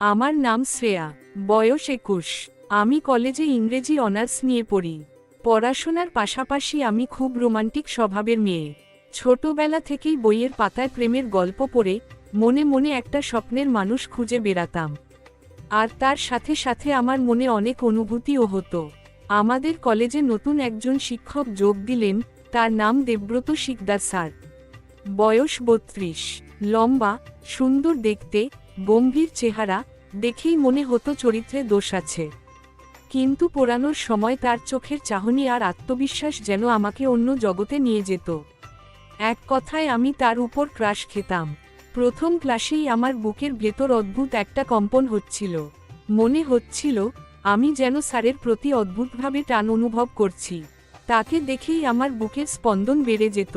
আমার নাম শ্রেয়া, বয়স 21। আমি কলেজে ইংরেজি অনার্স নিয়ে পড়ি। পড়াশোনার পাশাপাশি আমি খুব রোমান্টিক স্বভাবের মেয়ে। ছোটবেলা থেকেই বইয়ের পাতায় প্রেমের গল্প পড়ে মনে মনে একটা স্বপ্নের মানুষ খুঁজে বেড়াতাম। আর তার সাথে সাথে আমার মনে অনেক অনুভূতিও হতো। আমাদের কলেজে নতুন একজন শিক্ষক যোগ দিলেন, তার নাম দেবব্রত শিকদার স্যার। বয়স 32, লম্বা, সুন্দর দেখতে, গম্ভীর চেহারা, দেখেই মনে হতো চরিত্রে দোষ আছে। কিন্তু পড়ানোর সময় তার চোখের চাহনি আর আত্মবিশ্বাস যেন আমাকে অন্য জগতে নিয়ে যেত। এক কথায় আমি তার উপর ক্রাশ খেতাম। প্রথম ক্লাসেই আমার বুকের ভেতর অদ্ভুত একটা কম্পন হচ্ছিল। মনে হচ্ছিল আমি যেন স্যারের প্রতি অদ্ভুতভাবে টান অনুভব করছি। তাকে দেখেই আমার বুকের স্পন্দন বেড়ে যেত।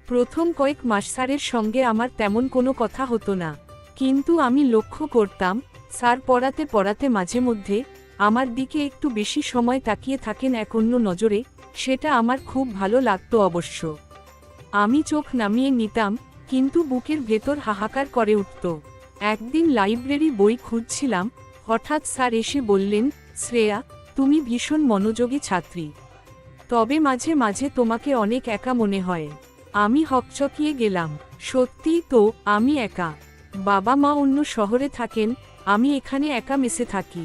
প্রথম কয়েক মাস স্যারের সঙ্গে আমার তেমন কোনো কথা হতো না, কিন্তু আমি লক্ষ্য করতাম স্যার পড়াতে পড়াতে মাঝে মধ্যে আমার দিকে একটু বেশি সময় তাকিয়ে থাকেন এক অন্য নজরে। সেটা আমার খুব ভালো লাগতো অবশ্য। আমি চোখ নামিয়ে নিতাম, কিন্তু বুকের ভেতর হাহাকার করে উঠত। একদিন লাইব্রেরি বই খুঁজছিলাম, হঠাৎ স্যার এসে বললেন, শ্রেয়া, তুমি ভীষণ মনোযোগী ছাত্রী, তবে মাঝে মাঝে তোমাকে অনেক একা মনে হয়। আমি হকচকিয়ে গেলাম। সত্যিই তো, আমি একা। বাবা মা অন্য শহরে থাকেন, আমি এখানে একা মেসে থাকি।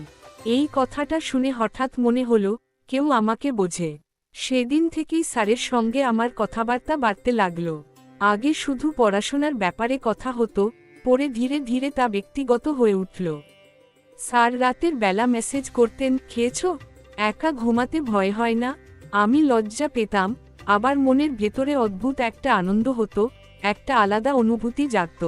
এই কথাটা শুনে হঠাৎ মনে হলো কেউ আমাকে বোঝে। সেদিন থেকেই স্যারের সঙ্গে আমার কথাবার্তা বাড়তে লাগলো। আগে শুধু পড়াশোনার ব্যাপারে কথা হতো, পরে ধীরে ধীরে তা ব্যক্তিগত হয়ে উঠল। স্যার রাতের বেলা মেসেজ করতেন, খেয়েছো? একা ঘুমাতে ভয় হয় না? আমি লজ্জা পেতাম, আবার মনের ভেতরে অদ্ভুত একটা আনন্দ হতো, একটা আলাদা অনুভূতি জাগত।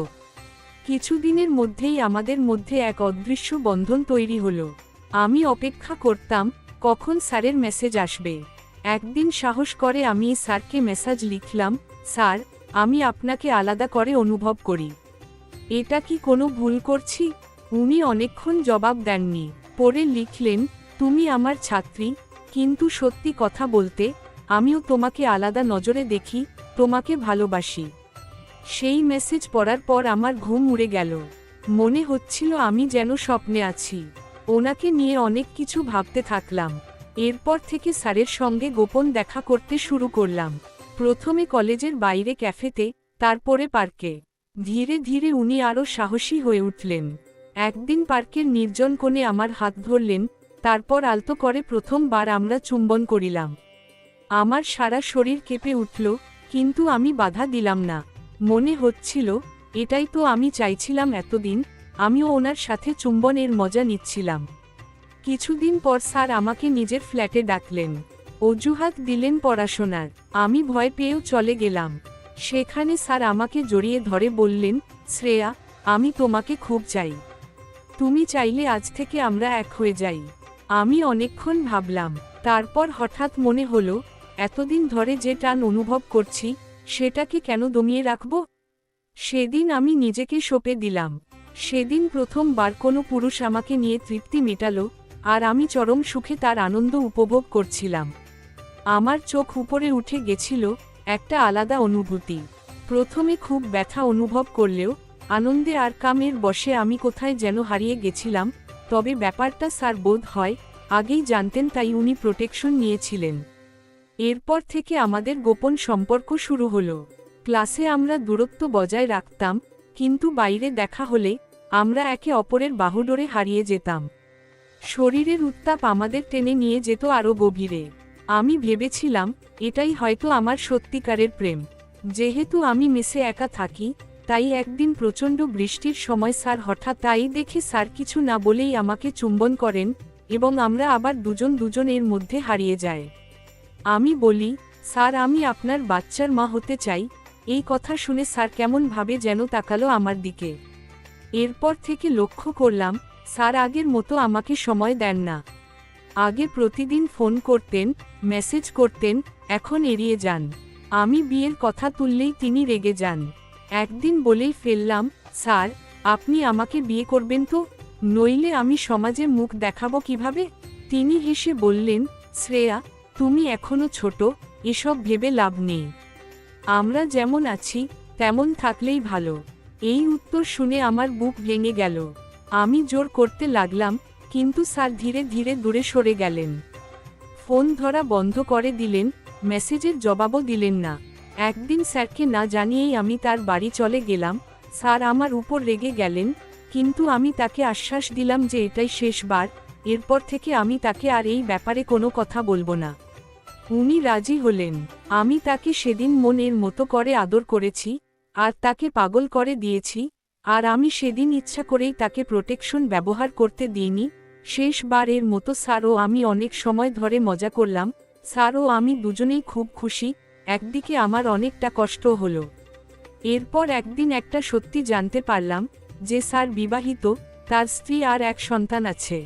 কিছুদিনের মধ্যেই আমাদের মধ্যে এক অদৃশ্য বন্ধন তৈরি হলো। আমি অপেক্ষা করতাম কখন স্যারের মেসেজ আসবে। একদিন সাহস করে আমি স্যারকে মেসেজ লিখলাম, স্যার, আমি আপনাকে আলাদা করে অনুভব করি। এটা কি কোনো ভুল করছি? উনি অনেকক্ষণ জবাব দেননি। পরে লিখলেন, তুমি আমার ছাত্রী, কিন্তু সত্যি কথা বলতে আমিও তোমাকে আলাদা নজরে দেখি, তোমাকে ভালোবাসি। সেই মেসেজ পড়ার পর আমার ঘুম উড়ে গেল। মনে হচ্ছিল আমি যেন স্বপ্নে আছি। ওনাকে নিয়ে অনেক কিছু ভাবতে থাকলাম। এরপর থেকে স্যারের সঙ্গে গোপন দেখা করতে শুরু করলাম। প্রথমে কলেজের বাইরে ক্যাফেতে, তারপরে পার্কে। ধীরে ধীরে উনি আরও সাহসী হয়ে উঠলেন। একদিন পার্কের নির্জন কোণে আমার হাত ধরলেন, তারপর আলতো করে প্রথমবার আমরা চুম্বন করিলাম। আমার সারা শরীর কেঁপে উঠল, কিন্তু আমি বাধা দিলাম না। মনে হচ্ছিল এটাই তো আমি চাইছিলাম এতদিন, আমিও ওনার সাথে চুম্বনের মজা নিচ্ছিলাম। কিছুদিন পর স্যার আমাকে নিজের ফ্ল্যাটে ডাকলেন। অজুহাত দিলেন পড়াশোনার। আমি ভয় পেয়েও চলে গেলাম। সেখানে স্যার আমাকে জড়িয়ে ধরে বললেন, শ্রেয়া, আমি তোমাকে খুব চাই। তুমি চাইলে আজ থেকে আমরা এক হয়ে যাই। আমি অনেকক্ষণ ভাবলাম, তারপর হঠাৎ মনে হলো এতদিন ধরে যে টান অনুভব করছি সেটাকে কেন দমিয়ে রাখব। সেদিন আমি নিজেকে সঁপে দিলাম। সেদিন প্রথমবার কোনো পুরুষ আমাকে নিয়ে তৃপ্তি মেটালো, আর আমি চরম সুখে তার আনন্দ উপভোগ করছিলাম। আমার চোখ উপরে উঠে গেছিল একটা আলাদা অনুভূতি। প্রথমে খুব ব্যথা অনুভব করলেও আনন্দে আর কামের বশে আমি কোথায় যেন হারিয়ে গেছিলাম। তবে ব্যাপারটা স্যার বোধ হয় আগেই জানতেন, তাই উনি প্রোটেকশন নিয়েছিলেন। এরপর থেকে আমাদের গোপন সম্পর্ক শুরু হলো। ক্লাসে আমরা দূরত্ব বজায় রাখতাম, কিন্তু বাইরে দেখা হলে আমরা একে অপরের বাহুডোরে হারিয়ে যেতাম। শরীরের উত্তাপ আমাদের টেনে নিয়ে যেত আরও গভীরে। আমি ভেবেছিলাম এটাই হয়তো আমার সত্যিকারের প্রেম। যেহেতু আমি মেসে একা থাকি, তাই একদিন প্রচণ্ড বৃষ্টির সময় স্যার হঠাৎ তাই দেখে স্যার কিছু না বলেই আমাকে চুম্বন করেন, এবং আমরা আবার দুজনের মধ্যে হারিয়ে যায়। আমি বলি, স্যার, আমি আপনার বাচ্চার মা হতে চাই। এই কথা শুনে স্যার কেমন ভাবে যেন তাকালো আমার দিকে। এরপর থেকে লক্ষ্য করলাম স্যার আগের মতো আমাকে সময় দেন না। আগে প্রতিদিন ফোন করতেন, মেসেজ করতেন, এখন এড়িয়ে যান। আমি বিয়ের কথা তুললেই তিনি রেগে যান। একদিন বলেই ফেললাম, স্যার, আপনি আমাকে বিয়ে করবেন তো? নইলে আমি সমাজে মুখ দেখাবো কিভাবে? তিনি হেসে বললেন, শ্রেয়া, তুমি এখনো ছোট, এসব ভেবে লাভ নেই। আমরা যেমন আছি তেমন থাকলেই ভালো। এই উত্তর শুনে আমার বুক ভেঙে গেল। আমি জোর করতে লাগলাম, কিন্তু স্যার ধীরে ধীরে দূরে সরে গেলেন। ফোন ধরা বন্ধ করে দিলেন, মেসেজের জবাবও দিলেন না। একদিন স্যারকে না জানিয়েই আমি তার বাড়ি চলে গেলাম। স্যার আমার উপর রেগে গেলেন, কিন্তু আমি তাকে আশ্বাস দিলাম যে এটাই শেষবার, এরপর থেকে আমি তাকে আর এই ব্যাপারে কোনো কথা বলবো না। উনি রাজি হলেন। আমি তাকে সেদিন মনের মতো করে আদর করেছি, আর তাকে পাগল করে দিয়েছি। আর আমি সেদিন ইচ্ছা করেই তাকে প্রোটেকশন ব্যবহার করতে দিইনি। শেষবারের মতো স্যার ও আমি অনেক সময় ধরে মজা করলাম। স্যার ও আমি দুজনেই খুব খুশি। একদিকে আমার অনেকটা কষ্ট হলো। এরপর একদিন একটা সত্যি জানতে পারলাম যে স্যার বিবাহিত, তার স্ত্রী আর এক সন্তান আছে।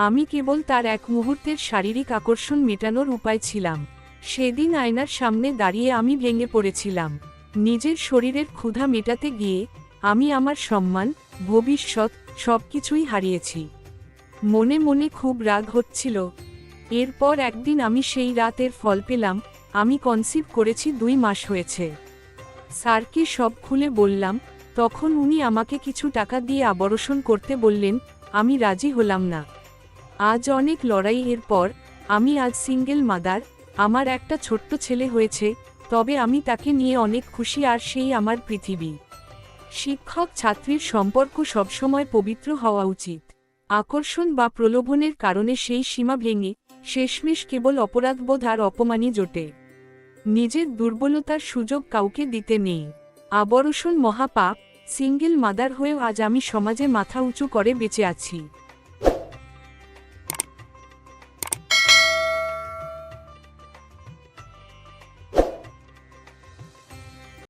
আমি কেবল তার এক মুহূর্তের শারীরিক আকর্ষণ মেটানোর উপায় ছিলাম। সেদিন আয়নার সামনে দাঁড়িয়ে আমি ভেঙে পড়েছিলাম। নিজের শরীরের ক্ষুধা মেটাতে গিয়ে আমি আমার সম্মান, ভবিষ্যৎ সবকিছুই হারিয়েছি। মনে মনে খুব রাগ হচ্ছিল। এরপর একদিন আমি সেই রাতের ফল পেলাম। আমি কনসিভ করেছি, 2 মাস হয়েছে। স্যারকে সব খুলে বললাম। তখন উনি আমাকে কিছু টাকা দিয়ে আবর্ষণ করতে বললেন। আমি রাজি হলাম না। আজ অনেক লড়াইয়ের পর আমি আজ সিঙ্গেল মাদার। আমার একটা ছোট্ট ছেলে হয়েছে, তবে আমি তাকে নিয়ে অনেক খুশি, আর সেই আমার পৃথিবী। শিক্ষক ছাত্রীর সম্পর্ক সবসময় পবিত্র হওয়া উচিত। আকর্ষণ বা প্রলোভনের কারণে সেই সীমা ভেঙে শেষমেশ কেবল অপরাধবোধ আর অপমানই জোটে। নিজের দুর্বলতার সুযোগ কাউকে দিতে নেই। আবর্ষণ মহাপাপ। সিঙ্গেল মাদার হয়েও আজ আমি সমাজে মাথা উঁচু করে বেঁচে আছি।